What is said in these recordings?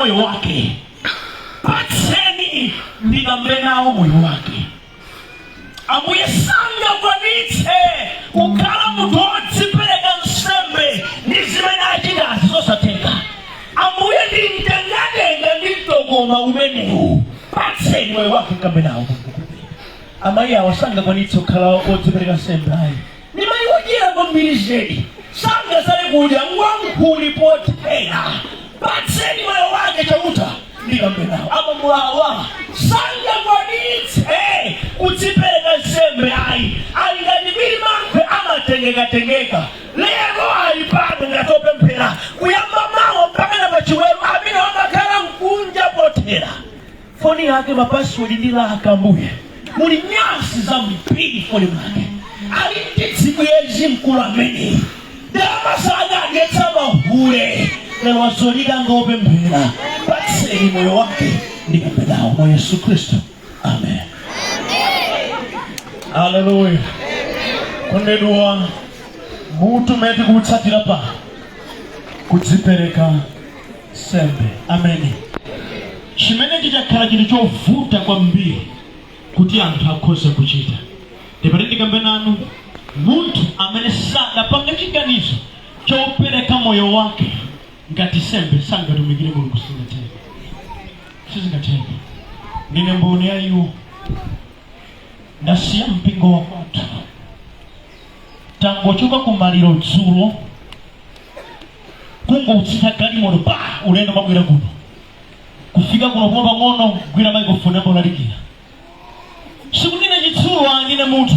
moyo wake. Patseni ndikambe nawo moyo wake. Ambuye sanga kwanitse kukhala munthu wodzipereka nsembe ndi zimene achita zosateka. Ambuye ndimtengatenga ndimtokoma umenewu. Patseni moyo wake ndikambe nawo. Amayi awo sanga kwanitse kukhala wodzipereka nsembe ayi. Ni mayi wodyera kwambiri zedi. Sanga sale kudya ngwamkhuli potera. Patseni moyo wake chauta ndikambe nawo. Amamulawa sanga kwanitse kudzipereka nsembe ayi. Alingati mankwe amatengeka. Lero alipano ngatope mpera. Kuyamba mawo mpaka na pachiweru amina wamakhala mkunja potera. Foni yake mapasword ndilaka Ambuye. Muli nyasi za mpiri foni mwake. Alititsiku yezi mkulu amene. Dama sana agetsa mahule. Lero wazolika ngope mpera. Patseni moyo wake ndikambe nawo mwa Yesu Kristo. Amen. Hallelujah. Kondedwa mutu meti kutsatira pa kudzipereka nsembe. Amen. Chimene chichakhala chili chovuta kwambiri kuti anthu akhoza kuchita. Ndipo ndikambe nanu munthu amene sadapanga chiganizo chopereka moyo wake ngati nsembe sangatumikire Mulungu sizingatheka. Ndine mboni ya iwo ndasiya mpingo wa kwathu tangochoka kumaliro dzulo kungotsika galimoto pa ulendo mabwera kuno kufika kuno kwa pang'ono gwira microphone apo lalikira sikundine chitsulo andine munthu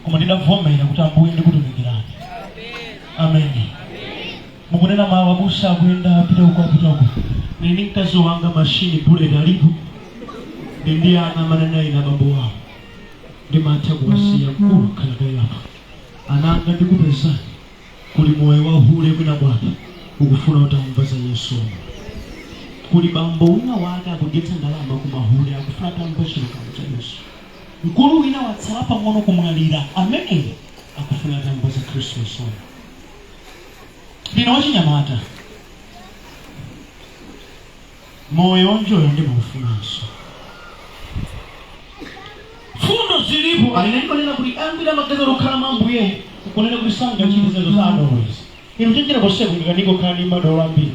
koma ndinavomera kuti Ambuye ndikutumikirani. Amen. Mukunena mawu abusa akuyenda apita uko. Nini mkazi wanga mashini bullet alipo ndi ana manene ina bambo wao ndimatha kuwasiya mkulu khalaka yapo ananga ndikupeza kuli moyo wa hule kwina bwana ukufuna utamva za Yesu. Kuli bambo wina wake akudyetsa ndalama kumahule akufuna utamva chilo cha Yesu. Mkulu wina watsala pang'ono kumwalira amene akufuna utamva za Kristo Yesu. Ndino wachinyamata moyo njoyo ndi mufunanso fundo zilipo alinenkolera kuli ambira mageza lokhala Ambuye kukonera kuli sanga chilizo za always ino chenjera bose kunganiko kali madola mbili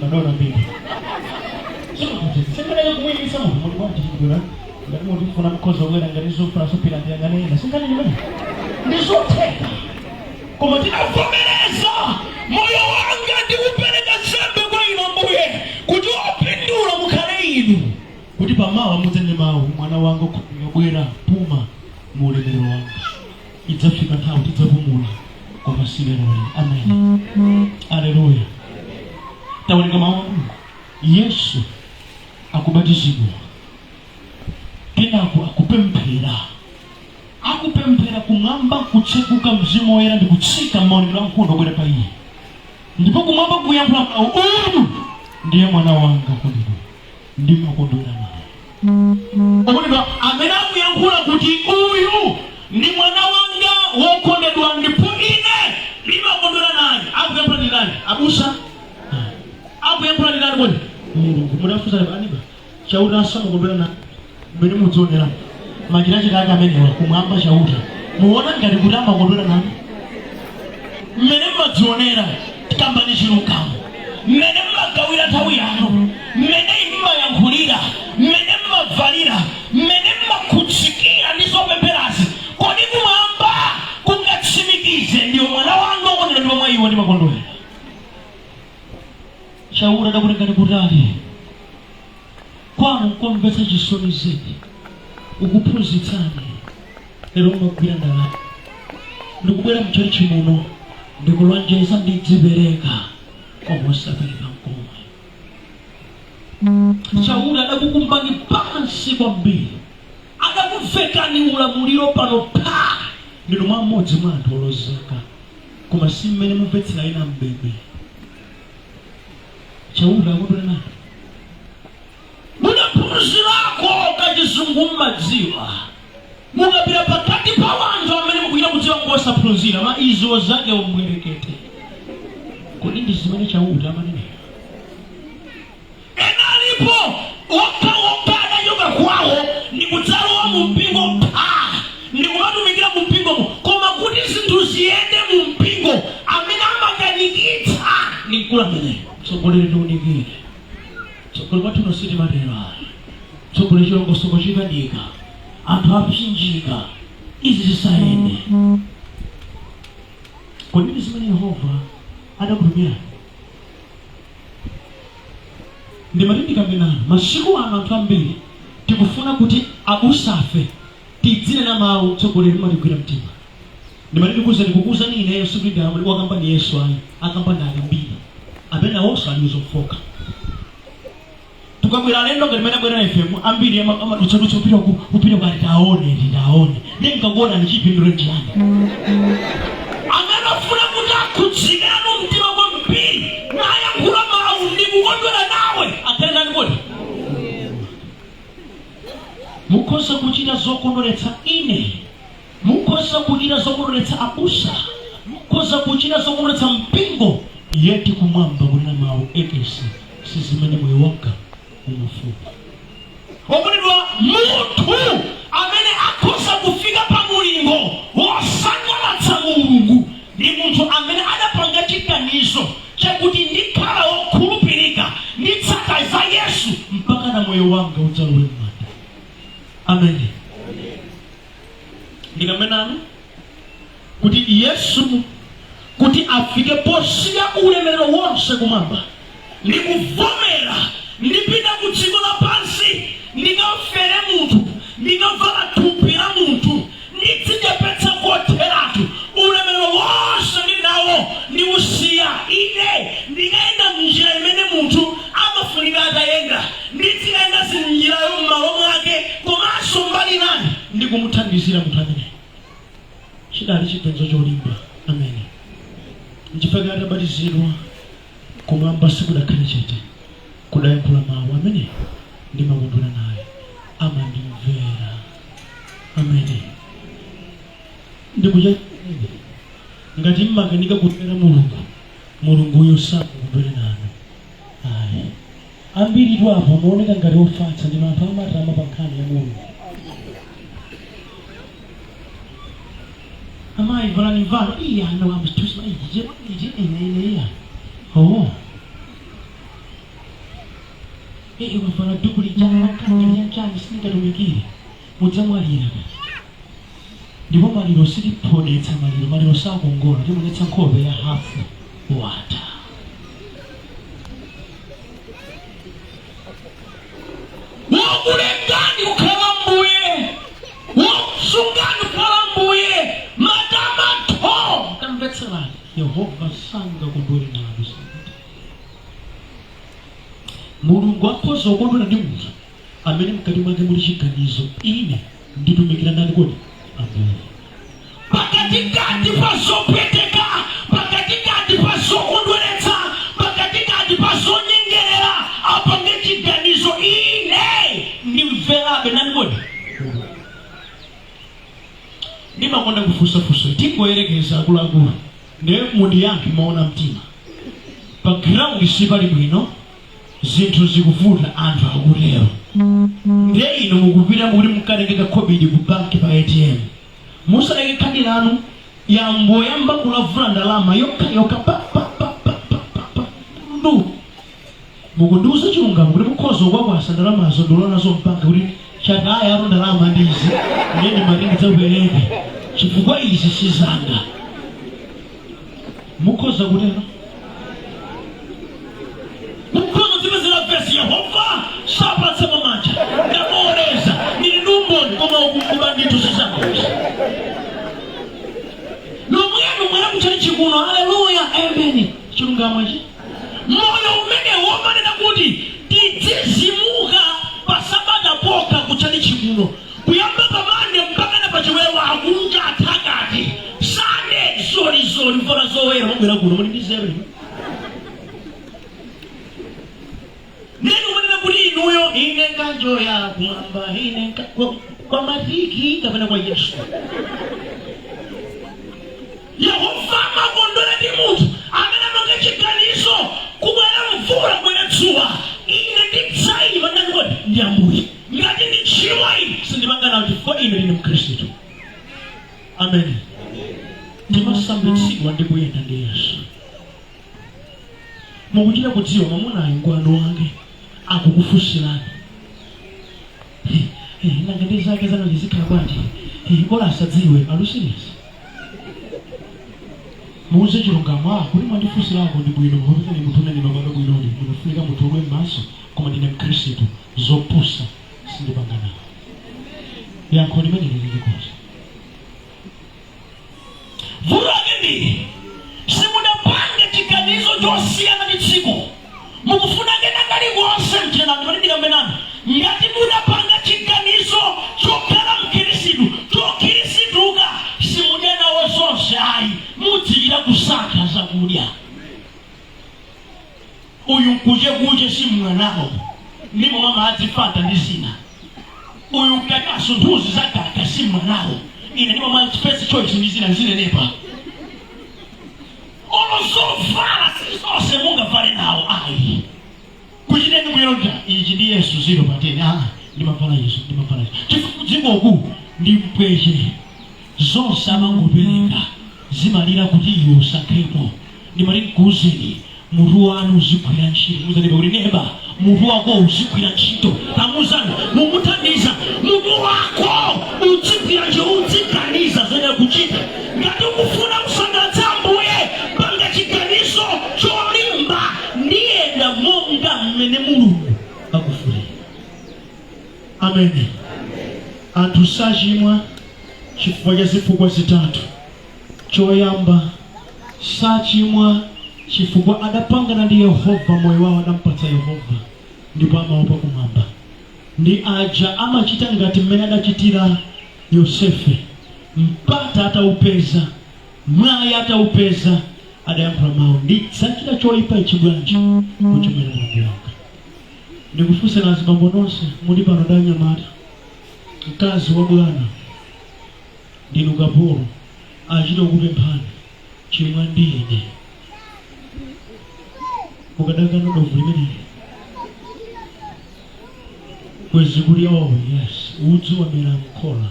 singana kumwimisa mu muri kwati chikura ngati muti funa mkozo wera ngati zofuna sopira ndiyangane na singana nyuma ndizoteka koma tinavomereza moyo wanga ndikupereka nsembe kwa inu Ambuye kuti opindula mukhale inu kuti pamawa mudzene mawu mwana wanga kubwera puma mulemero wanga idzafika nthawi tidzapumula koma sileroli. Amen. Haleluya. Taoneka mawu Yesu akubatizidwa kenako akupemphera kumwamba kutsekuka mzimu woyera ndi kutsika maonekero ankhondo bwera pa iye ndipo kumwamba kuyankhula uyu ndiye mwana wanga kondedwa ndimakondwera naye. Okondedwa amene akuyankhula kuti uyu ndi mwana wanga wokondedwa ndipo ine ndimakondwera naye akuyankhula ndi ndani? Abusa akuyankhula ndi ndani kodi? Mulungu. Mudafusa aniba chauta asamakondwera naye mmene mudzionera majira chikaka amenewa kumwamba chauta muona ngati kuti amakondwera naye mmene mmadzionera tikambani chilungamo mmene mmagawira nthawi yanu mmene mmayankhulira mmene mmavalira mmene mmakhutsikira ndi zopempherazi kodi kumwamba kungatsimikize ndiyo mwana wanga okondedwa ndipo mwa iwo ndimakondwera. Chauta ndakulengani kutali kwanu nkomvetsa chisoni zedi ukuphunzitsani lero mmagwira ndalama ndikubwera mchalichi muno ndikulonjeza ndidzipereka omusapereka mkomwe. Chauta adakukumbani pansi kwambiri adakuvekani ulamuliro pano pa ndino mwa mmodzi mwa anthu olozeka koma si mmene mumvetsera ina mbebe. Chauta akondwera naye munaphunzirako kachizungu mmadziwa mukapita pakati pa wanthu amene mukuchita kudziwa ngosaphunzira ma izo zake umbwerekete kodi ndi zimene Chauta amanena. Enali ndipo woka yoga kwawo ni kudzalowa mu mpingo ndi kumatumikira mu mpingo koma kuti zinthu ziyende mu mpingo amene amakanikitsa ni mkulu ameneyo. Tsogolere tiunikire, tsogolere kwathu nositi matera, tsogolere chilongosoko chikadika, anthu apsinjika, izi zisayende. Kodi zimene Yehova adakutumira ndi matindika menano masiku ano anthu ambiri tikufuna kuti abusafe tidzine na mawu tsogolere matigwira mtima. Ndi matindikuza ndikukuza ineyo sikulida wakamba ni Yesu ayi akamba ndi akambiri amene awonso ali zofoka. Tukabwera lendo ngati mene bwera FM ambiri amadutsadutsa upita kwati taone ndi nkakuona ndi chipindiro chiyani anafuna kuti akutsikana mu mtima kwambiri nayankhula mawu ndi kukondwera nawe akhale kodi. Mukhoza kuchita zokondweretsa ine, mukhoza kuchita zokondweretsa abusa, mukhoza kuchita zokondweretsa mpingo, yeti kumwamba kuna mawu ekesi sizimene moyo wanga umufupa. Okondedwa, munthu amene akhoza kufika pa mulingo wosangalatsa Mulungu ndi munthu amene adapanga chiganizo chakuti ndikhala wokhulupirika nditsata za Yesu mpaka na moyo wanga udzalowe m'manda. Amen. Ndikamenano kuti Yesu kuti afike posiya ulemerero wonse kumwamba ndikuvomera ndipita ku dziko lapansi ndikafere munthu ndikavala thupi la munthu ndidzichepetsa kotheratu ulemerero wonse ndinawo ndiusiya ine ndikayenda mnjira imene munthu amafunika atayenda ndizikayenda zinjirayo m'malo mwake komanso mbali nani ndikumuthandizira munthu amene chidali chipenzo cholimba. Amen. Nchifukwa atabatizidwa kumwamba sikudakhale chete kudayankhula mawu amene ndimakondwera naye amandimvera. Amen. Ndikuja ngati mmakanika kumvera Mulungu uyo sakukondwera nanu. Ayi ambiri twapo amaoneka ngati ofatsa ndi anthu amatama pa nkhani ya Mulungu. Amayi valani valo iya no amstusa ije ine oh wavala dukuli jana kanya chani singa tumikire mudzamwalira ndipo maliro silipodetsa maliro sakongola timonetsa nkhope ya hafu wata. Wakulengani ukhala mbuye wakusungani ukhala mbuye madama tamvetserani Yehova sanga kondwera nawo. Mulungu akhoza kukondwera ndi munthu amene mkati mwake muli chiganizo ine nditumikira ndani kodi Ambuye. Pakatikati pa zopweteka, pakatikati pa zokondweretsa, pakatikati pa zonyengerera apange chiganizo ine ndimverabe ndani kodi. Ndimakonda kufusafusa tingoyerekeza akuluakulu ndiye mundi yankhe maona mtima pa ground sipali bwino zinthu zikuvuta anthu akulero ndiye ino mukupita muri mukalengeka COVID ku banki pa ATM musaleke khadi lanu yamboyamba kulavula ndalama yokha ndu mukundiuza chilungamo kuti mukhoza kwakwasa ndalamazo ndolonazo mpanga kuti chakaya aro ndalama ndizi ndiyeni maringi dzakupereka chifukwa izi sizanga mukhoza kutero mukhoza zimezera vesi Yehova sapatsa manja ndamuoneza ndili numboni koma ukukuba ndithu sizanga nomwenu mwera kuchali chikuno haleluya amen chilungamo ichi moyo umene womanena kuti tidzizimuka pasabata poka kuchali chikuno kuyamba pamande mpaka na pachiwewa akunja atakati sane zoli mfana zowera mwera kuno muli ndizero nenu mwenena kuti inuyo ine nganjo ya kumamba ine kwa matiki kapena kwa Yesu Yehova makondwera ndi munthu amene amange chiganizo kubwera mvula bwera dzuwa ine nditsayi ine ni Mkristo. Amen. Ndimasambitsidwa ndi kuyenda ndi Yesu. Mukuchita kudziwa mwamuna ayingwano wange akukufunsirani. Nanga ndi zake zano zizikhala bwanji? Kola asadziwe alusirisi. Muze chilungamo kuli mwandifunsirako ndi bwino kupeza ni munthu amene mabado bwino ndi mufunika munthu omwe m'maso koma ndine Mkristo zopusa sindipangana. Yankho limene lilikosa. Vulageni simunapange chiganizo chosiyana ndi dziko. Mukufuna kena kali konse mchena ndikambenani. Ngati munapanga chiganizo chokhala Mkristo, chokirisiduka simudya nawo zonse ayi. Mudzikira kusankha zakudya. Uyu nkuje si mwanawo. Ndimo mama adzifata ndi zina. Uyu nkakaso nduzi zakaka si mwanawo. Ine ndimo mama first choice ndi zina zinenepa. Olosofala sizose mungavale nawo ayi. Kuchiteni kuyoja ichi ndi Yesu zero pateni. Ndimafala Yesu. Chifukwa ku ndi mpweche. Zonse amangopereka zimalira kuti iwe usankhepo. Ndimali kuuzeni mutu wanu uzigwira ntchito. Muzanipa kuti neba mutu wako uzigwira ntchito. Tamuzani mumuthandiza mutu wako uzigwira ntchito, uziganiza zene kuchita. Ngati ukufuna kusangalatsa Ambuye panga chiganizo cholimba ndiyenda monga mmene Mulungu akufuna. Amen. Anthu sachimwa chifukwa cha zifukwa zitatu. Choyamba, sachimwa chifukwa adapangana ndi Yehova, moyo wawo adampatsa Yehova ndipo amaopa kumwamba. Ndi aja amachita ngati mmene adachitira Yosefe. Mpata ataupeza, mwayi ataupeza, adayankhula mawu ndidzachita choyipa ichi bwanji kuchomera Mulungu wanga. Ndikufunse na azibambo nonse muli pano ndanyamata. Mkazi wa Bwana ndinu kapolo achita kukupemphani chimwa ndine. Ukadakana dovu limeneli kwezi kuli yes udzu wamera mkola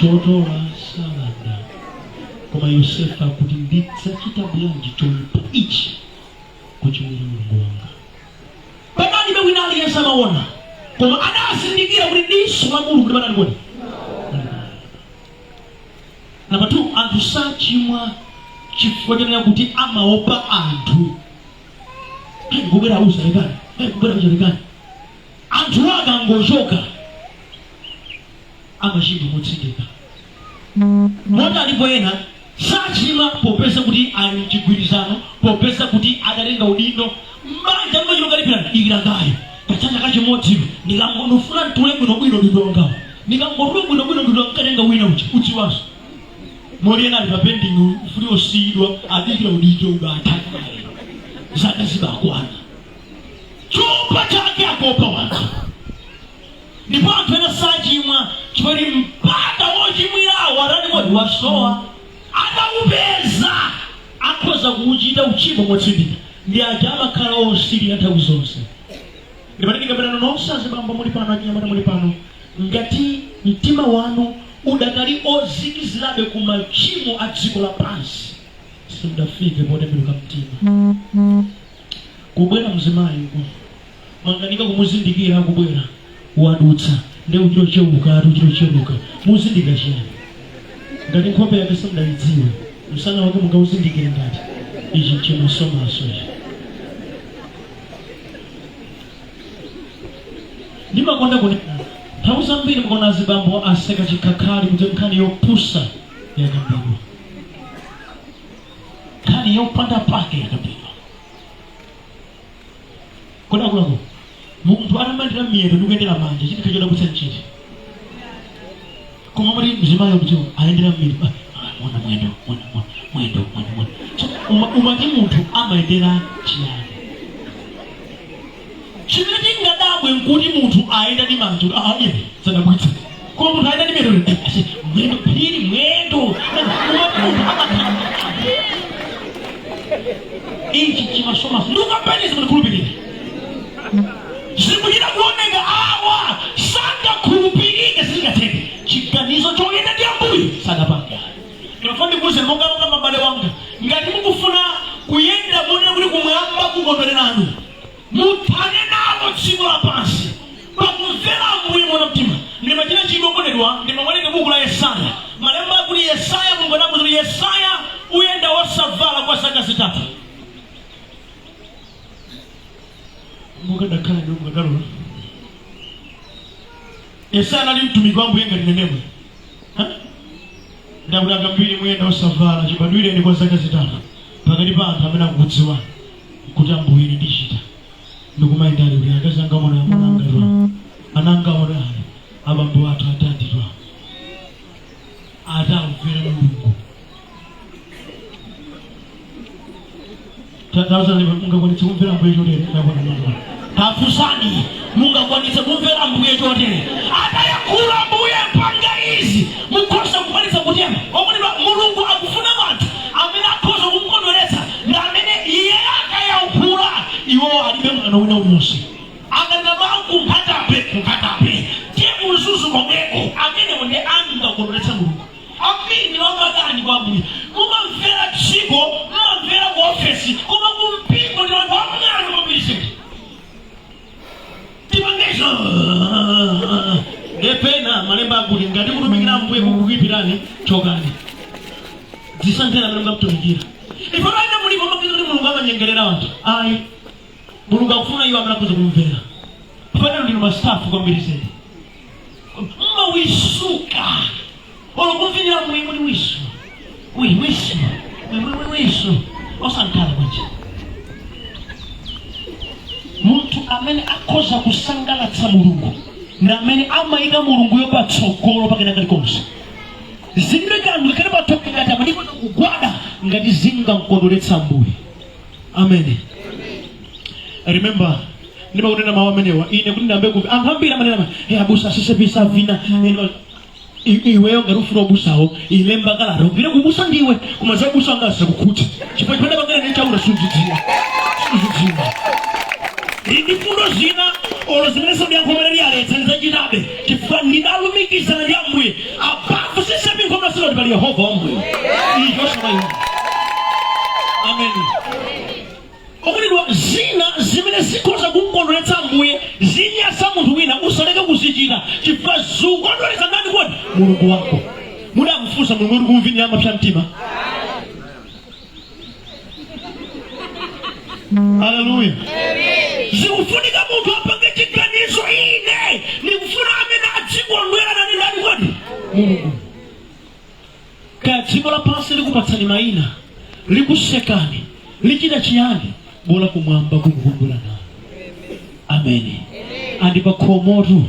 chotola salada. Koma Yosefa kuti ndidzachita bwanji choyipa ichi kuchomera Mulungu wanga. Pamene ibe wina aliyense amaona koma adasindikira kuti diso la Mulungu limene alikoni. Number 2, anthu sachimwa chifukwa chanena kuti amaopa anthu. Kubwera usalekani. Kubwera usalekani. Anthu akangochoka amachimwa motsindika. Mota alipo ena sachimwa popeza kuti ali chigwirizano, popeza kuti adalenga udindo. Mbanja mmoyo kalipira ikirangayo. Kachanja kachimodzi ndikangonofuna ntule bwino ndidonga. Ndikangorwe bwino ndidonga wina uchi waso. Moriena alipapendingu ufuri osidwa adikira udijo ubataka. Zaka zibakwana. Chupa chake akopa watu. Ndipo anthu ena sachimwa chifukwa mpata wochimwira warani wodi wasowa adakupeza akhoza kuchita uchimo motsindika. Ndi aja amakhala osiri nthawi zonse. Ndipo ndikapena nonse azibambo muli pano anyamata muli pano ngati mtima wanu udakali ozikizirabe ku machimo a dziko lapansi simudafike potembenuka mtima. Kubwera mzimayi manganika kumuzindikira kubwera wadutsa ndi uchiro cheuka muzindika chiyani. Ngati nkhope yake simudaidziwe msana wake mungauzindikire ngati ichi chimasomaso. Ndimakonda kuti nthawi zambiri mukona azibambo aseka chikhakhali kuti nkhani yopusa yakambidwa, nkhani yopanda pake yakambidwa. Kodakulaku munthu atamandira miyendo ndikuyendera manja chinthu choda kutsa nchiti. Koma muri mzimayo kuti ayendera miyendo mwana mwendo. So umati munthu amayendera chiyani. Chimene tingadabwe nkuti munthu ayenda ndi manja iye sadabwitsa. Koma munthu ayenda ndi miyendo mwendo phiri mwendo. Ichi chimasoma ndukapaniza kuti kulupirira. Zikuchita kuoneka awa sanga kulupirike singateke. ndimuze monga mabale wanga ngati mukufuna kuyenda mone kuli kumwamba kukondwere nanu muthane nalo tsiku lapansi pakumvera Ambuye mwana mtima. Ndimachina chikokondedwa ndimaoneka buku la Yesaya malemba kuli Yesaya Mulungu anamuti Yesaya uyenda wosavala kwa zaka 3 mukadakhala ndi mukadalola Yesaya nali mtumiki wa Ambuye ngati nenemwe ndakulanga mbiri muyenda wosavala chibadwire ndi kwa zaka 3 pakati pa anthu amene akudziwa kuti Ambuye ndichita ndikumayenda ali kuti akazanga mwana mwanangatwa ananga orali abambo athu atanditwa atamvera Mulungu tatawuzani mungakwanitse kumvera Ambuye chotere tafusani mungakwanitse kumvera Ambuye chotere atayankhula Ambuye panga izi mukhoza kukwanitsa kutema okunidwa Mulungu akufuna anthu amene akhoza kumukondweretsa na amene iye akayankhula iwo alibe mwana wina uliwonse akana bangu kunkatape tiye muzuzu komeko amene wone anga kondweretsa Mulungu amini wamadani kwa Ambuye mumamvera chiko mumamvera ku ofesi koma kumpingo ndi wanthu amng'ano mabiliseti tipangezo ndepena malemba akuti ngati kutumikira Ambuye kukuyipirani chokani zisanthera malemba kutumikira ipo paina mulipo makizo kuti Mulungu amanyengerera anthu ayi Mulungu akufuna iwo amene akuza kumvera pano ndino mastafu kwambiri zedi mmawisuka olokuvinira mwimuli wisu wisu osankhala kwanje muntu amene akhoza kusangalatsa Mulungu na amene amayika Mulungu yopa tsogolo pakena kalikonse zilibe kanthu kakene patoke ngati amadiko kugwada ngati zingamkondweretsa Ambuye. Amen. Remember ndimakunena mawu amenewa ine kuti ndambe kumva anthu ambiri amanena abusa sisepisa vina iweyo ngati ufuna ubusawo ilemba kalata upire kubusa ndiwe koma zabusa ngazi kukuti chifukwa chipanda pangana nechaura suzidziwa ndifundo zina olo zimene sondiyankhomereri aletsa ndizachitabe chifukwa ndidalumikizana ndi Ambuye abafu sisepi nkhomera silo ndipali Yehova wambuye ichosamayo. Amen. Okulidwa zina zimene zikhoza kumkondweretsa Ambuye zinyasa munthu wina usaleke kuzichita chifukwa zikukondweretsa ndani kodi Mulungu wako. Mudakufunsa Mulungu uri kumvinira amapsa mtima. Hallelujah. Zikufunika munthu apange chiganizo ine ndikufuna amene adzikondwera nani ndani kodi Mulungu. Kaya dziko lapansi likupatsani mayina likusekani lichita chiyani bola kumwamba kukukondwera nanu. Amen. Andi pa khomotu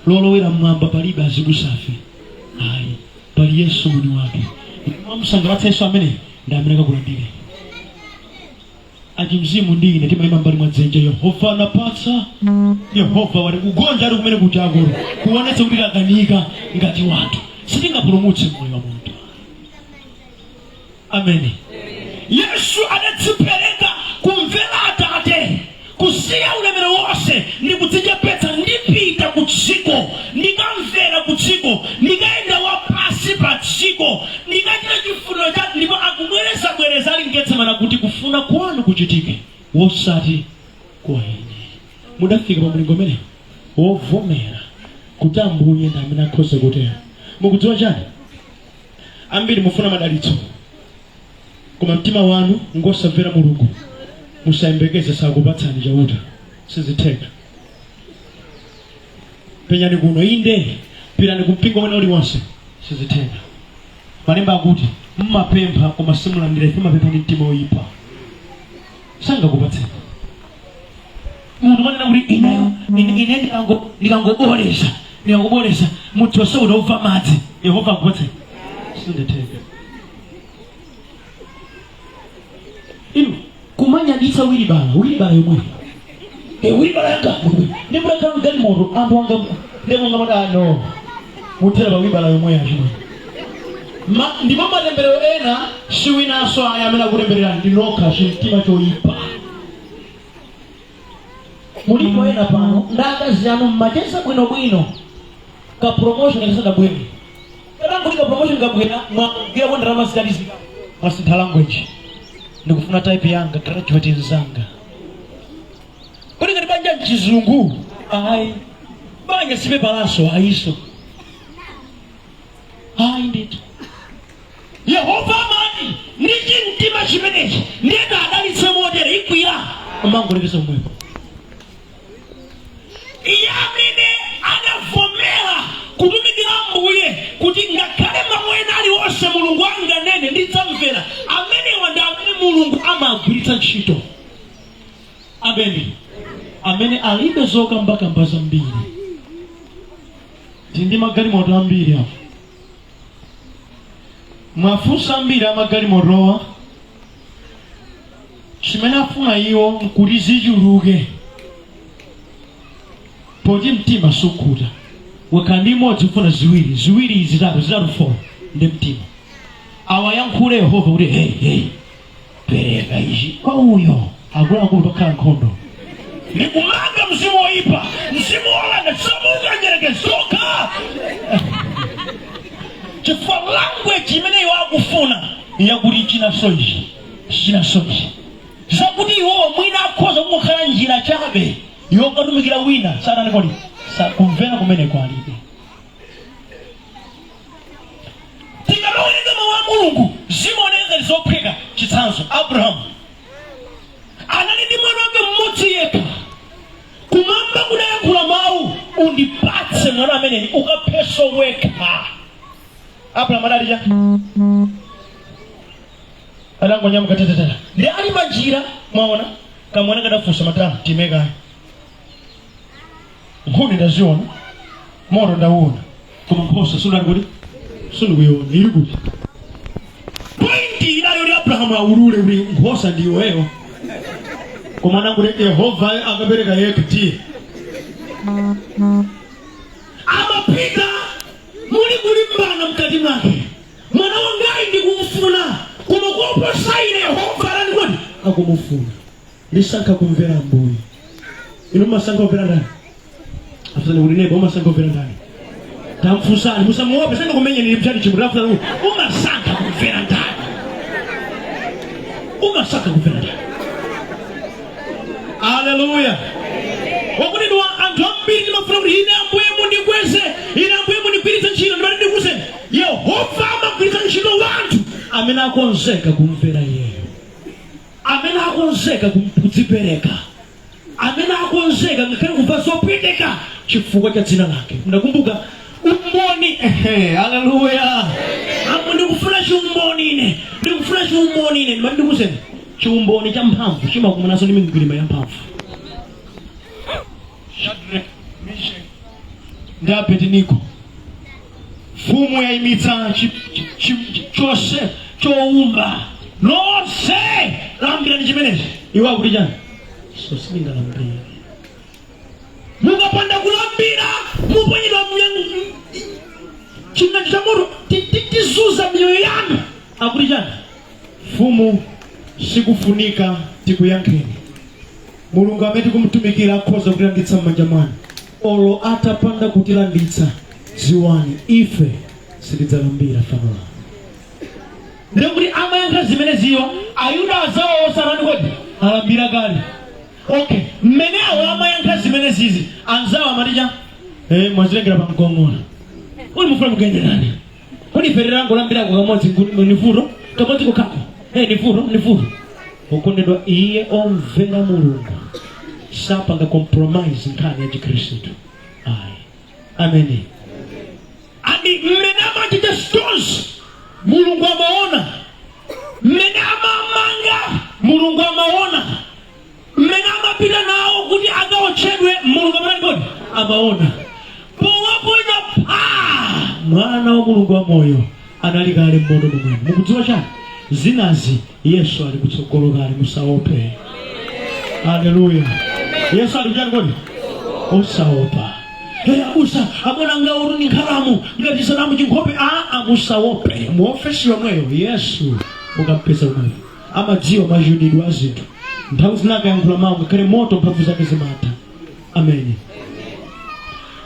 lolowera mmwamba palibe azibusafe ayi pali Yesu mwini wake mwamusangalatsa Yesu amene ndamene kakulandire achimzimu ndine timayima mbali mwa dzenje Yehova anapatsa Yehova wali kugonja ali kumene kuti akulu kuonetsa kuti lakanika ngati wanthu sitingapulumutse moyo wa munthu. Amen. Yesu adadzipereka kumvera Atate kusiya ulemero wonse ndikudzichepetsa ndipita kudziko ndikamvera kudziko ndikaenda wapasi pa dziko ndikachita chifuniro chake ndipo akubwereza ali mgetsemana kuti kufuna kwanu kuchitike wosati kwa ine. Mudafika pa mlingo umene wovomera kuti Ambuye ndi amene akhoza kutero. Mukudziwa chani ambiri mufuna madalitso koma mtima wanu ngosamvera Mulungu musayembekeze sakupatsani chauta sizitheka. Penyani kuno inde pirani kumpingo mwene uliwonse sizitheka. Malemba akuti mmapempha koma simulandira ife mapempha ndi mtima oyipa sangakupatseni. Munthu manena kuti ine ndikangoboleza munthu wose udauva madzi Yehova akupatseni sizitheka. Inu kumanyaditsa wilibala yomwe wilibala yanga ndimulakhala ngati moto anthu anga ndimonga madano muthera pa wilibala yomwe yacho ndipo matemberero ena siwinaso aya amene akutemberera ndinokha chimtima choyipa. Mulipo ena pano ndakazi anu mmachesa bwinobwino ka promotion kasadabwene katankulika promotion kabwena mwagira kwa ndalama zitalizika wasintha language ndikufuna type yanga graduate nzanga kodi ngati banja mchizungu ayi banja sibe balaso ayiso ayi ndito Yehova mani niji mtima chimenechi ndenda adalitse modere ikwira amangolekeza mwepo iyamine anavomera kutumikira mbuye kuti ngakhale mamwena ali wose mulungu wanga nene ndidzamvera amenewa ndi amene mulungu amagwiritsa ntchito amene alibe zokambakamba zambiri tindi magalimoto ambiri apo mwafunsa ambiri amagalimotowa chimene afuna iwo nkuti zichuluke poti mtima sukhuta wakandi imodzi ufuna ziwiri zitatu 4 ndi mtima awayankhule Yehova kuti hey pereka ichi kwa uyo akuluakulu pakhala nkhondo ndikumanga mzimu woyipa mzimu wolanda samuka njerekezoka chifukwa language imeneyo akufuna yakuti chinasoji zakuti iwo mwina akhoza kumukhala njira chabe yokatumikira wina sana nikoli kumvera kumene kwalibe tingaloweleza mawu a mulungu zimaoneka lizophweka chitsanzo Abrahamu anali ndi mwana wake mmodzi yekha kumwamba kudayankhula mawu undipatse mwana ameneni ukapheso wekha Abrahamu adalija adangonyamuka tetetera ndi ali manjira mwaona kamwana kadafunsa matano timekayo nkhuni ndaziona moto ndauona koma nkhosa sundikuyiona ili kuti pointi inayo ndi Abrahamu aulule kuti nkhosa ndiyoyo koma nanguti Yehova akapereka yekha tiye amapita muli kulimbana mkati mwake mwana wangayi ndikumufuna koma kuoposaine Yehova alani kuti akumufuna ndisankha kumvera mbuye inu masankha kumvera ndani afuna kuti nebo umasankha kumvera ndani tamfusani musamuope sanga kumenya nili mchani chimuti afuna umasankha kumvera ndani umasankha kumvera ndani haleluya wakuti ndi anthu ambiri timafuna kuti ine ambuye mundikweze ine ambuye mundigwiritse ntchito ndimati ndikuze Yehova amagwiritsa ntchito wanthu amene akonzeka kumvera iyeyo amene akonzeka kudzipereka amene akonzeka ngakhale kumva zopweteka chifukwa cha dzina lake ndakumbuka umboni haleluya amu ndikufuna chiumboni ine ndimati ndikuze chiumboni cha mphamvu chimakumanaso ndi migwirima ya mphamvu Shadrach, Meshach ndi Abednego fumu yayimitsa chose choumba lonse lambira ndi chimenechi iwo akuti chani so sindingalambire mukapanda kulambira muponyedwa china cha moto tizuza miyoyo yanu akuti chani fumu sikufunika tikuyankheni mulungu amene kumtumikira akhoza kutilanditsa m'manja mwanu olo atapanda kutilanditsa ziwani ife sitidzalambira fano lanu ndikuti amayankha zimene ziwa ayuda azawo osarani kodi alambira kale okay mmene awo amayankha zimene zizi anzawo amatija mwazilengera pa mgong'ola kodi mufuna mugenderani kodi ife lirango lambirako kamodzi nifuto kamodzi kukhako nifuto ukondedwa iye omvera mulungu sapanga compromise nkhani ya Chikhristu ayi amen adi mmene amachita stones mulungu amaona mmene amamanga mulungu amaona mmene amapita nawo kuti akaotchedwe mulungu amaona powaponya mwana wa mulungu wa moyo anali kale mmoto momwe mukudziwa chani zinazi Yesu ali kutsogolo kale musaope haleluya Yesu ali kuchani kodi usaopa abusa abona ngauru ni nkalamu ngati sanamu chinkhope amusaope muofesi yomweyo Yesu mukampeza umweyo amadziwa majunidwe a zinthu nthawi zinaka yankhula mawu ngakhale moto mphamvu zake zimatha amen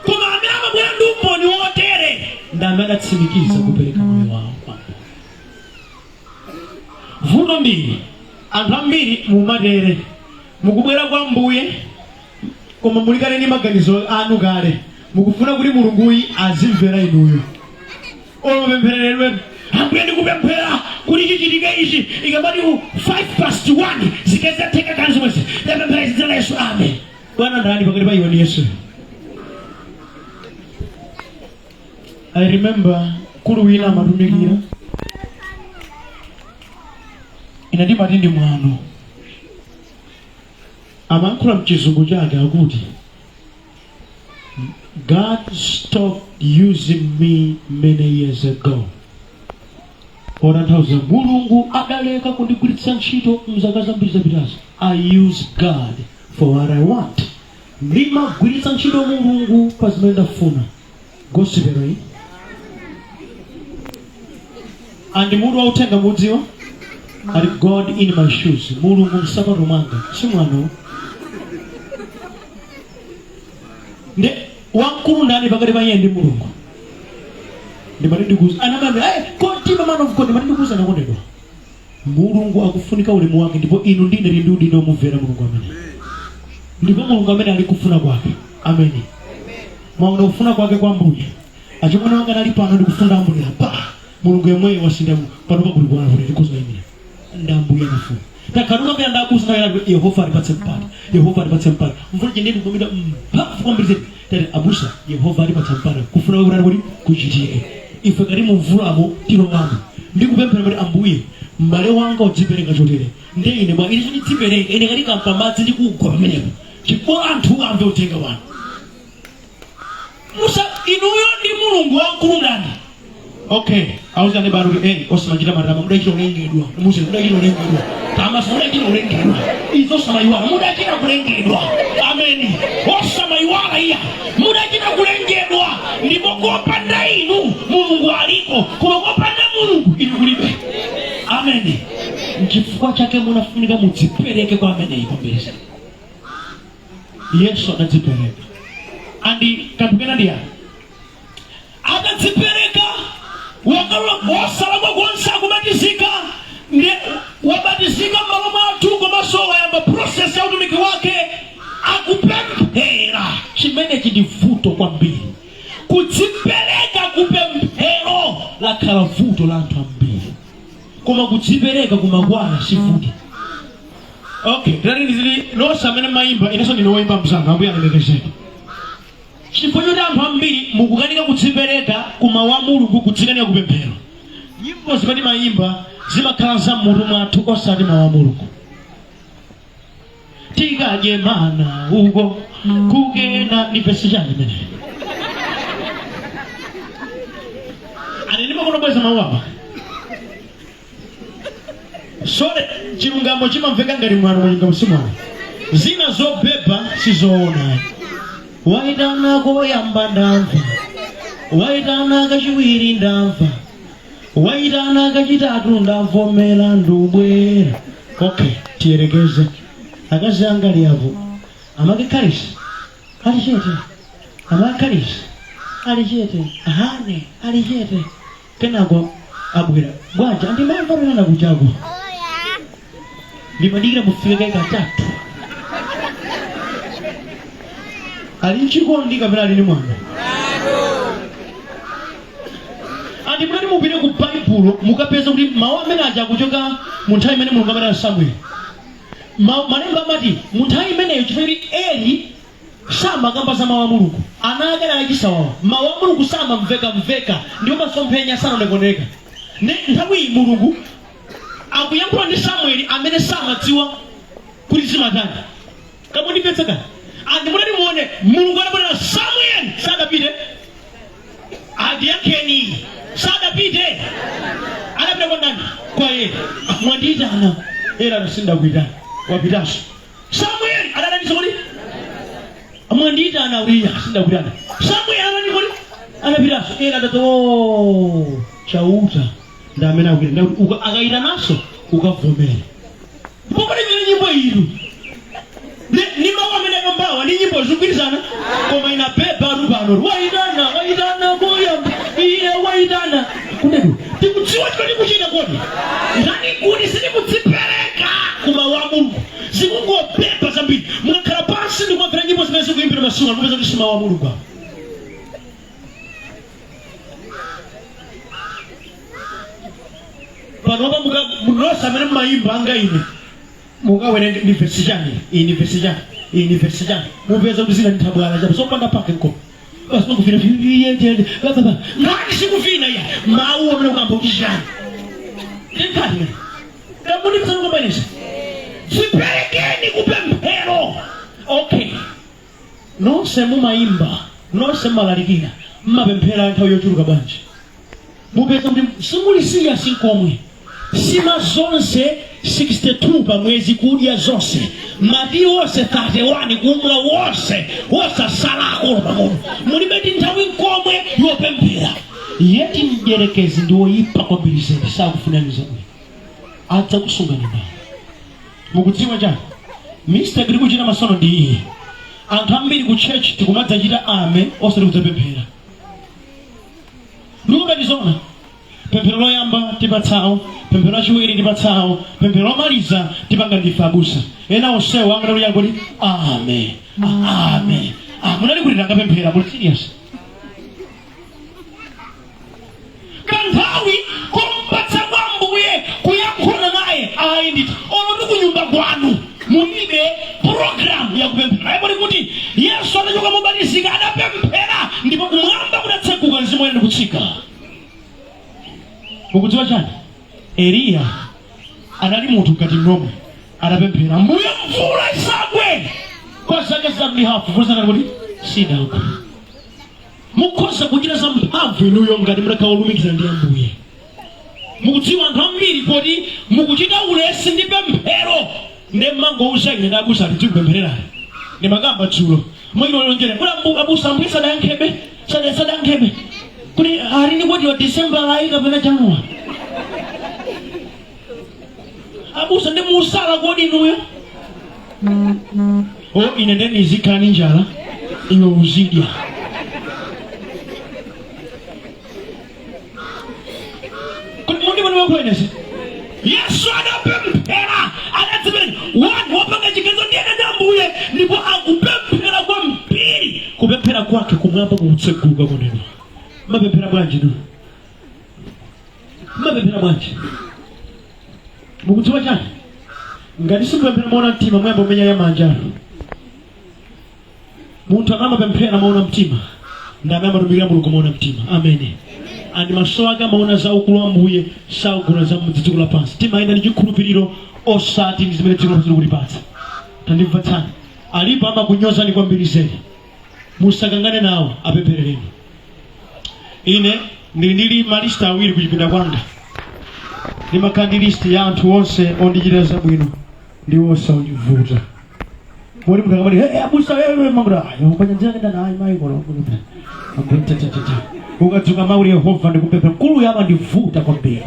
koma amene amabwera ndi umboni wotere ndi amene atsimikiza kupereka moyo wawo vuto mbiri anthu ambiri mumatere mukubwera kwa Mbuye koma mulikale ni maganizo anu kale mukufuna kuti Mulunguyi azimvera inuyo olopemphereredwe Ambuye ndikupemphera kuti chichitike ichi ikabati 1:05 zikezatheka kanzi mwezi ndapemphera dzina la Yesu amen. Bwana ndani pakati pa iwe ndi Yesu. I remember kulu wina amatumikira inati matindi mwano amankhula mchizungu chake akuti God stopped using me many years ago. Oranthauza Mulungu adaleka kundigwiritsa ntchito mzaka zambiri zapitazo. I use God for what I want. Ndimagwiritsa ntchito Mulungu pa zimene ndafuna. Gospel iyi and mudu wautenga mudziwa ali God in my shoes. Mulungu msapato mwanga si mwano nde wankulu ndani pakati pa yeye ndi Mulungu. Ndimatindikuza anamame kontima man of God ndimatindikuza nakondedwa Mulungu akufunika ulemu wake ndipo inu ndine ndi nomumvera Mulungu amene ndipo Mulungu amene ali kufuna kwake. Amen. Mwaona kufuna kwake kwa Mbuye achimwana wanga nali pano ndikufunda Ambuye pa Mulungu yemwe wasindamu pano pa kuli bwana kuti ndikuza ine ndambuye nafuna takaruka mbya ndakuza na Yehova alipatse mpata Yehova alipatse mpata mvula jendeni kumida mpafu kwambiri tete abusa Yehova alipatse mpata kufuna wewe kuti kuchitike ife kali mvulamo tilongamo ndikupemphera kuti Ambuye mbale wanga udzipereka chotere nde ine bwa ili ndidzipereka ine kali kampamadzi ndikugwa pamenepo chifukwa anthu amve utenga wanu musa inuyo ndi Mulungu wankulu ndani. Okay, auza ne baru osmajira marama mudakira ulengedwa musa mudakira ulengedwa tamasa mudakira ulengedwa izo samaywa mudakira kulengedwa. Amen. Osamaywa iya mudakira kulengedwa ndipo kopanda inu Mulungu aliko kuma kopanda Mulungu inu kulibe. Amen. Chifukwa chake munafunika mudzipereke kwa amene ipambeza Yesu anadzipereka andi katukena ndiya adadzipereka wakalo wasala kwa kwanza kubatizika nde wabatizika malo matu komanso wayamba process ya utumiki wake akupemphera chimene chidivuto kwambiri kudzipereka kupemphero lakhala vuto la anthu ambiri koma kudzipereka kumagwana si vuto. Okay, tani zili losa amene maimba inaso ndinoimba mzanga Ambuye alemekezeke chifukwa choti anthu ambiri mukukanika kudzipereka kumawu a Mulungu kudzikanika kupemphero. Nyimbo zimene mayimba zimakhala za mutu mwathu osati mawu a Mulungu. Tikadye mana uko kugenda ni pesi chani mene anenima kuno bweza mawu apa sole chilungamo chimamveka ngati mwana mwenye msimwana zina zobeba sizoona waitana koyamba ndamva waitana kachiwiri ndamva waitana kachitatu ndavomera ndubwera. Okay, tiyerekeze akazi anga liapo amakikhalisa ali chete amakikhalisa ali chete ahane ali chete kenako abwera bwaja ndimamva pena kuchako ndimadikira mufika katatu ali nchikondi kapena ali ni mwana andi mulati mupite ku Baibulo mukapeza kuti mawu amene aja kuchoka mu nthawi imene Mulungu amene Samuel malemba amati mu nthawi imeneyo chifukwa Eli samakamba za mawu a Mulungu ana ake anachisawawa mawu a Mulungu samamveka ndipo masomphenya sanaonekoneka nthawi Mulungu akuyankhula ndi Samueli amene samadziwa kuti zimatani kamundipetseka andi mulati muone Mulungu anabwera Samuel sadapite adiakeni sadapite anapita kwa nani kwa Eli mwanditana era nasinda kuitana wapitaso Samuel anadani sokoli mwanditana ulia sinda kuitana Samuel anadani sokoli anapitaso era dato chauta ndamena kuitana akaita naso ukavomera mbona ni nyimbo ilu ni mawu amene kambawa ni nyimbo zikwirizana koma inabeba rubano waitana koyamba iye waitana kundedu mukudziwa chimene kuchita kodi ndani kuti sindikudzipereka kuma wa Mulungu zikungopepa zambiri mukakhala pansi ndikumvera nyimbo zimene zikuimbira masuku kupeza kuti sima wa Mulungu panopa munosa amene mmayimba anga ine mukawerenge ndi verse chani mupeza kuti zina ndithabwala chapo sopanda pake nko basi mukuvina ngati sikuvina ya mawu amene ukamba kuti chani ndikani ndamunipisa nukombanisa ziperekeni kupemphero. Okay, nonse mumayimba nonse mmalalikira mmapemphera nthawi yochuluka bwanji mupeza kuti simulisiya sinkomwe sima zonse 62 pa mwezi kudya zonse mati wonse 31 kumwa wonse salako pang'ono mulibeti nthawi nkomwe yopemphera yeti mdyerekezi ndiwoyipa kwambiri zedi sakufunaniza bwino adza kusungani nawo mukudziwa chani Mr. Giri kuchita masono ndi iye anthu ambiri ku church tikumadzachita ame osati kudzapemphera ndikupetizona pemphero loyamba tipatsawo pemphero lachiwiri tipatsawo pemphero lomaliza tipanga ndife abusa ena onsewo angatali yankoti amen munali kuti tangapemphera muli serious kanthawi kumpatsa Ambuye kuyankhula naye ayi nditi olo ndi kunyumba kwanu mulibe program yakupemphera ayipoti kuti Yesu anachoka mobatizika adapemphera ndipo kumwamba kudatseguka mzimu woyera kutsika. Mukudziwa chani Eliya anali munthu ngati nomwe adapemphera mbuye mvula isagwe kwa zaka zamlihafu kuzana kuti sidagwa mukhoza kuchita za mphamvu inuyo ngati mutakaulumikiza ndi Ambuye. Mukudziwa anthu ambiri poti mukuchita ulesi ndi pemphero ndi mangouza ine ndabusa ati tikupemphererani ndi makamba dzulo mwino lonjera kuti abusa Ambuye sadayankhebe sadayankhebe kuti alini koti wa December ayi kapena January abusa ndi musala kodi inuyo ine ndeni izikhala njala iwe uzidya kuti mundi mwini wakwenesi Yesu adapemphera adadzimene wanu wapanga chikezo ndiyene ndi Ambuye ndipo akupemphera kwa mpiri kupemphera kwake kumwamba kutseguka koneno mapemphera bwanji du mapemphera bwanji mukudziwa chani ngati simupemphera maona mtima mwembo umenya ya manjalo munthu akamapemphera maona mtima ndamamatumikira Mulungu maona mtima amene andi maso ake amaona za ukulu wa Ambuye saugula za dziko lapansi timayenda ndi chikhulupiriro osati ndi zimene dziko lapansi likulipatsa. Tandimva tsani alipo amakunyozani kwambiri zedi musakangane nawo apempherereni. Ine ndili malista awiri kuchipinda kwanga ndi makandi list ya anthu onse ondichitira zabwino ndi onse ondivuta mori mutakamati abusa wewe mangura ukanyanja kenda nayi mayi kono ukadzuka mauli Yehova ndikupemphera mkulu yaba ndivuta kwambiri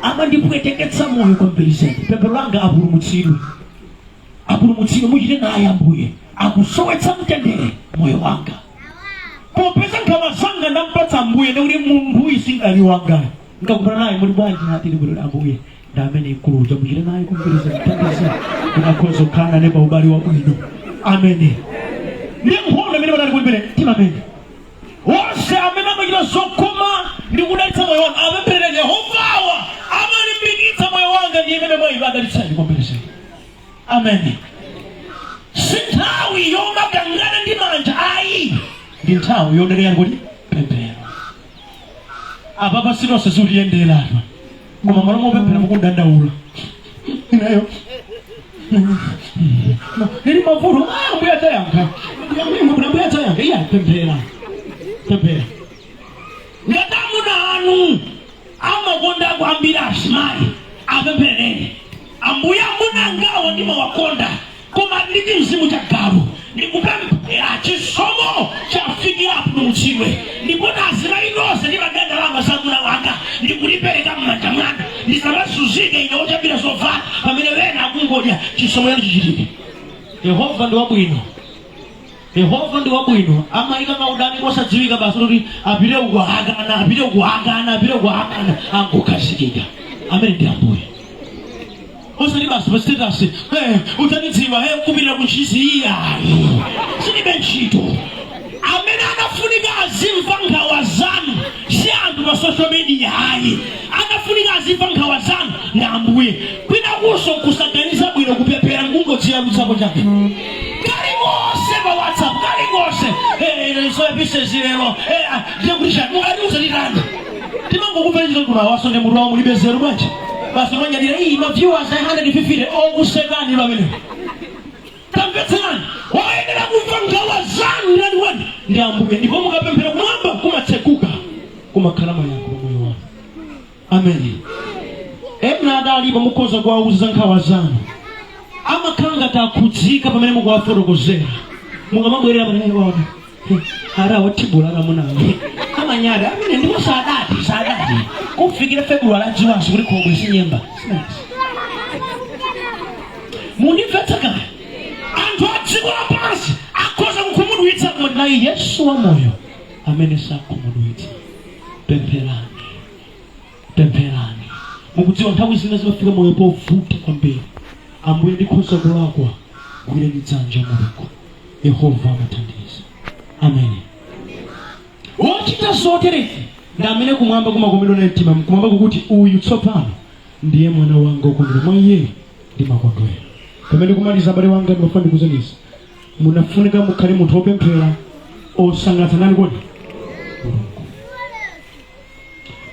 ama ndipweteketsa moyo kwambiri zedi pemphero langa apulumutsidwe muchite naye Ambuye akusowetsa mtendere moyo wanga popeza nkhawa zanga ndampatsa Ambuye ndikuti munthu isingali wanga ngakupana naye muli bwanji nati ndikuti Ambuye ndamene ikuluja muchite naye kwambiri zedi tandisa unakhoza kukhala ne pa ubali wa bwino amene ndiye nkhondo amene panali kulipere timamene wonse amene amachita zokoma ndi kudalitsa moyo wanga apempherere Yehovawa amalimbikitsa moyo wanga ndiye imene moyo adalitsani kwambiri zedi amen. Sinthawi yomakangana ndi manja ayi ndi nthawi yodelera kuti pemphero apa sinonse zikuyendera koma malo mopemphera mukudandaula inayo ili mavuto Ambuye adzayankha Ambuye adzayankha iya pemphera ngati amuna anu amakonda kuambira asimayi apempherere Ambuye amuna ngawo ndimawakonda koma nditi mzimu chagalu ndikupemphera chisomo chafikira apulumutsidwe ndipo nazimayi nonse ndimagenda langa zamuna wanga ndikulipereka m'manja mwanga ndisamasuzike ine ochabira zovala pamene wena akungodya chisomo yanu chichitike. Yehova ndi wabwino Yehova ndi wabwino amayika maudani kosadziwika basi kuti apite kuhakana angokhasikika. Amene ndi Ambuye. Osati basi pa status utanidziwa kupita kuntchisi iyayi silibe ntchito. Amene anafunika azimva nkhawa zanu si anthu pa social media hayi. Anafunika azimva nkhawa zanu ndi Ambuye. Kwina kuso kusaganiza bwino kupepera ngungodziwa lutsako chake. Kali ngose pa WhatsApp, kali ngose so episode lero ndikutisha mungaliuza litanda. Timangokupeleza kuna wasonde mutu wa mulibe zero bwanji. Basi mwanya dira hii ma viewers 150 okusekani bamene. Tamvetserani waendera kumva nkhawa zanu ndani wanu ndi Ambuye ndipo mukapemphera kumwamba kumatsekuka kumakhala mayankho moyo wanu. Amen. Ena adalipo mukhoza kuwauza nkhawa zanu amakhala ngati akhudzika pamene mukuwafotokozera mungamabwerera pamene waona ara watibula ramunawe amanyada amene ndipo sadati kufikira February adziwanso kuti khobwe sinyemba mundimvetsa anthu adziko lapansi akhoza kukhumudwitsa koma naye Yesu wa moyo amene sakhumudwitsa. Pempherani mukudziwa nthawi zina zimafika moyo povuta kwambiri. Ambuye ndikhoza kulakwa gwireni dzanja Mulungu. Yehova amathandiza. Amen. Wochita zoterezi ndi amene kumwamba kumakomedwa na mtima kumwamba kukuti uyu tsopano ndiye mwana wanga wokondedwa mwa iye ndimakondwera. Pamene kumaliza abale wanga ndimafuna ndikuzeniza munafunika mukhale munthu wopemphera osangalatsa nani kodi Mulungu.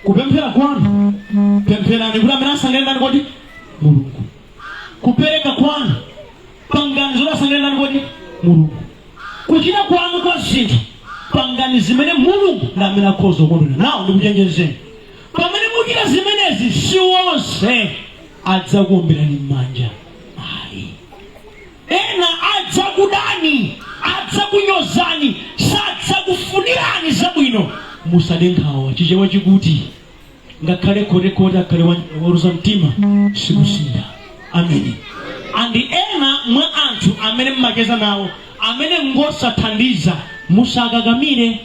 Kupemphera kwanu pempherani kuti amene asangalale nani kodi Mulungu. Kupereka kwanu pangani zosangalale nani kodi Mulungu. Kuchita kwanu kwa zinthu pangani zimene Mulungu ndi amene akhoza kukondwera nawo. Ndikuchenjezeni pamene muchita zimenezi si wonse adzakuombirani m'manja. Ena adzakudani, adzakunyozani, sadzakufunirani zabwino. Musade nkhawa chichewa chikuti ngakhale kote akhale waruza mtima sikusinda. Amen. Andi ena mwa anthu amene mmacheza nawo amene ngosathandiza musakakamire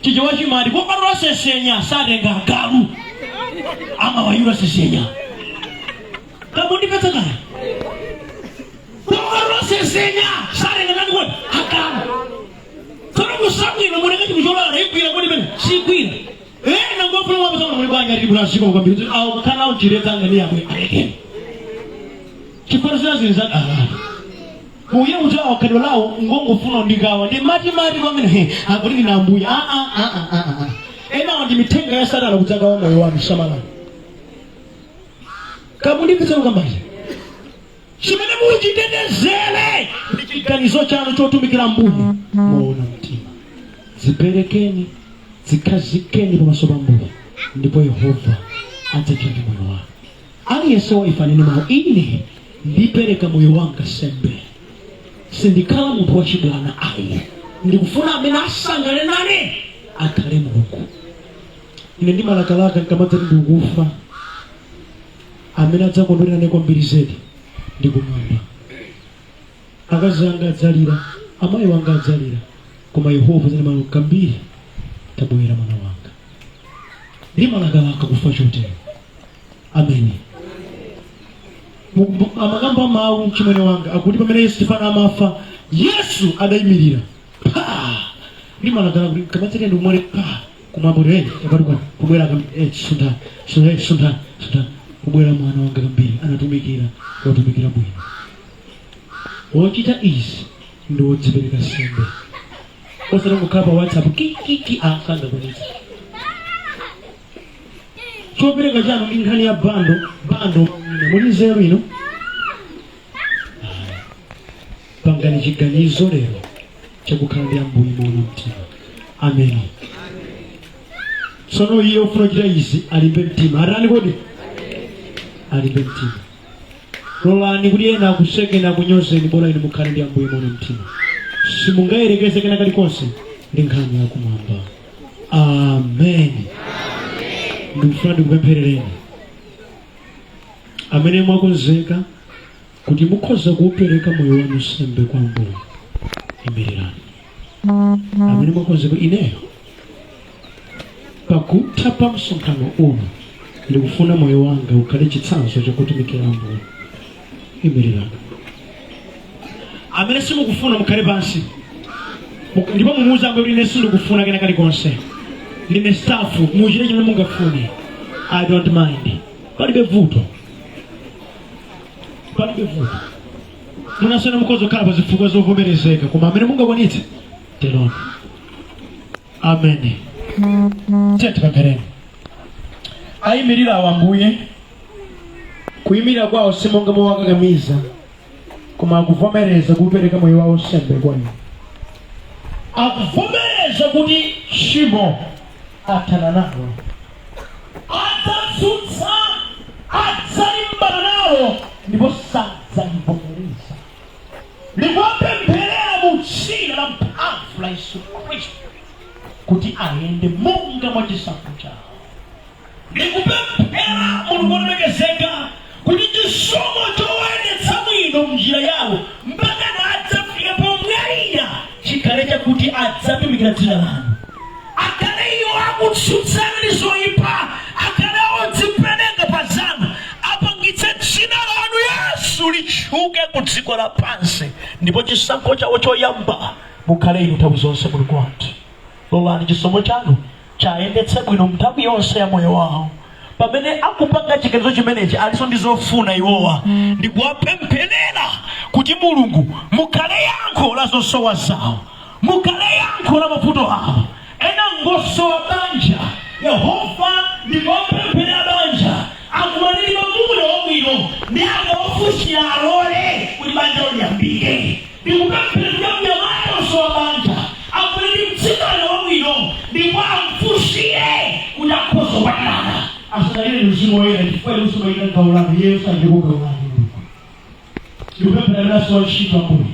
chichewa chimati kopatula sesenya satenga galu amawayula sesenya. Kamundipetsa kaya sesenya sarenga nani kodi hakana kono musabwino muleke chikuchola ikwira kodi bene sikwira nangofuna wapesa muli banya ribula siko kwambiri au kana uchirezanga ni yamwe aleke chikorosera zinza kuye uja wakadwa lawo ngongofuna ndigawa ndi mati kwamene akuli na Ambuye ena ndi mitenga ya Satana kudzaka wa moyo wanu samalani kamundipitsa ukambaje chimene muchitetezere ndi chiganizo chanu chotumikira Ambuye moona mtima. Ziperekeni zikhazikeni pamaso pa Ambuye ndipo Yehova adzachita moyo wanu. Aliyense waifaneni mawu ine ndipereka moyo wanga sembe sindikhala munthu wachibwana ayi ndikufuna amene asangalale nane akhale Mulungu. Ine ndimalakalaka nkamadzati ndikufa amene adzakondwerera nane kwambiri zedi ndikumwamba. Akazi anga adzalira amayi wanga adzalira koma Yehova zani malo kambiri tabwera mwana wanga. Ndimalakalaka kufa chotero. Amen. Amagamba mawu chimwene wanga akuti pamene Yesu Stefano amafa Yesu adayimirira ndimalakalaka kuti kamatsete ndikumwere kumwambure tapatukana kubwera sunda kubwera mwana wanga kambiri anatumikira watumikira bwino. Wochita izi ndi wodzipereka sembe osati kukhala pa WhatsApp kiki asanga kwenezi. Chopereka chanu ndi nkhani ya bando muli nzeru ino pangani chiganizo lero chakukhala ndi Ambuye moona mtima. Amen. Tsono iye ofuna kuchita izi alimbe mtima. Atani kodi alimbe mtima. Lolani kuti ena akuseke akunyozeni bora ine mukhale ndi Ambuye moona mtima. Simungayerekeze kena kalikonse ndi nkhani yakumwamba. Amen. Ndikufuna ndikupempherereni amene mwakonzeka kuti mukhoza kuupereka moyo wanu sembe kwa Ambuye. Imirirani. amene mwakonzeka ineyo pakutha pa msonkhano uno ndikufuna moyo wanga ukhale chitsanzo chokutumikira Ambuye. Imirirani amene simukufuna mukhale pansi ndipo mumuuza Ambuye ine sindikufuna kena kalikonse, ndine staff, muchite chimene mungafune. I don't mind. Palibe vuto. Munasana mukozo khala pa zifukwa zovomerezeka koma amene mungakwanitse teloni. Amen. Tete pampereni ayimirira Ambuye. Kuyimirira kwawo simonga mowakakamiza koma akuvomereza kupereka moyo wawo nsembe kwa Inu. Akuvomereza kuti tchimo athana nalo, adzatsutsa, adzalimbana nalo ndipo sadzalivomereza. Ndikupempherera mu dzina la mphamvu la Yesu Khristu kuti ayende monga mwa chisankho chawo. Ndikupemphera Mulungu wolemekezeka kuti chisomo chowayendetsa bwino m'njira yawo mpaka adzafika pomwalira chikhale chakuti adzatumikira dzina lanu. Akhale iwo akutsutsana ndi zoyipa, akhale odzipereka pa zanu, apangitse dzina lanu Yesu litchuke ku dziko lapansi, ndipo chisankho chawo choyamba mukhale Inu nthawi zonse Mulungu wathu. Lolani chisomo chanu chayendetse bwino nthawi yonse ya moyo wawo. Pamene akupanga chikenizo chimenechi aliso ndi zofuna iwowa, ndikuwapempherera kuti Mulungu mukhale yankho la zosowa zawo, mukhale yankho la mavuto awo. Ena ngosowa banja, Yehova ndikuwapempherera banja akumalira mulo wabwino ndi akawafunsira alole kuti banja liyambike. Ndikupempherera kuti amayi osowa banja akulira mtsikana wabwino ndipo amfunsire kuti akhoza kupatirana. Asalire mzimu woyera chifukwa Yesu mayina gaulano Yesu andikugaulani. Ndikupempherera so ntchito Ambuye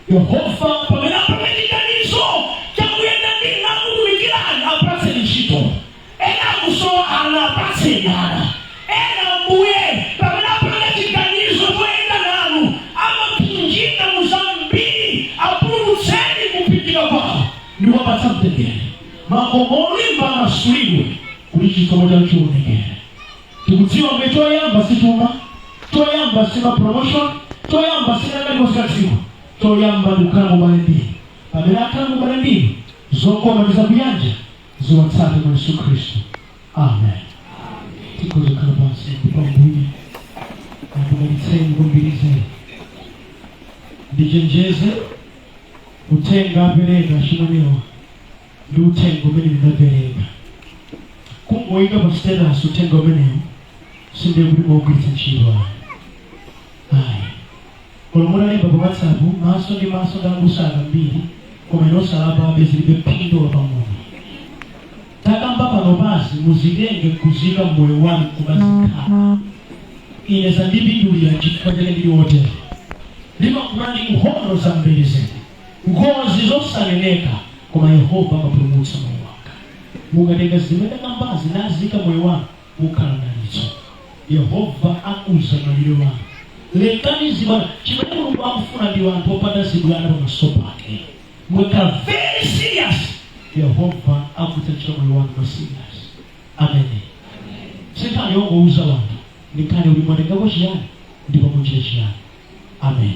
Yehova pamene apamedikanizo chakuyenda ndi nakutumikirani apatse ntchito. Ena akusowa ana apatse ana. Ena Ambuye pamene apanga chiganizo choyenda nanu amapinjika muzambiri apulumutseni kupindika kwawo ndiwapatsa mtendere. Makomo olimba amasulidwe kuti chisomo chawo chionekere. Tikudziwa mwe choyamba situma, choyamba sima promotion, choyamba sina kaliposikadziwa, choyamba ndikukhala mubalendini. Pamene akhala mubalendini zokoma ndizakuyanja ziwatsate mwa Yesu Khristu. Amen. Tikoze khala pansi ndipo Ambuye akudalitseni kumbirize ndichenjeze uthenga apereka chimaniwa ndi uthenga umene ndinapereka. Kungoyika pa status uthenga umenewu sindiye kuti mwagwiritsa ntchito ayi. Koma munalemba pa WhatsApp maso ndi maso ndangusaka mbiri koma inosalapa bezilibe phindu lapang'ono. Takamba pano pasi muzitenge kuzika mmoyo wanu kumazikhala. Ine zandipindulira chifukwa chake ndili wotere. Ndimakula ndi nkhondo zambiri zedi, ngozi zosaneneka koma Yehova amapulumutsa moyo wanga. Mukatenga zimene kambazi nazika moyo wanu mukhala ndalitso. Yehova akuza malire wanu. Lekani zimana chimene Mulungu akufuna ndi wanthu opanda zibwana pamaso pake. Mwekhala very serious. Yehova akutachira moyo wanu kwa serious. Amen. Sinkani yongouza wanthu ndikhale uli mwatengapo chiyani ndipo muchite chiyani. Amen.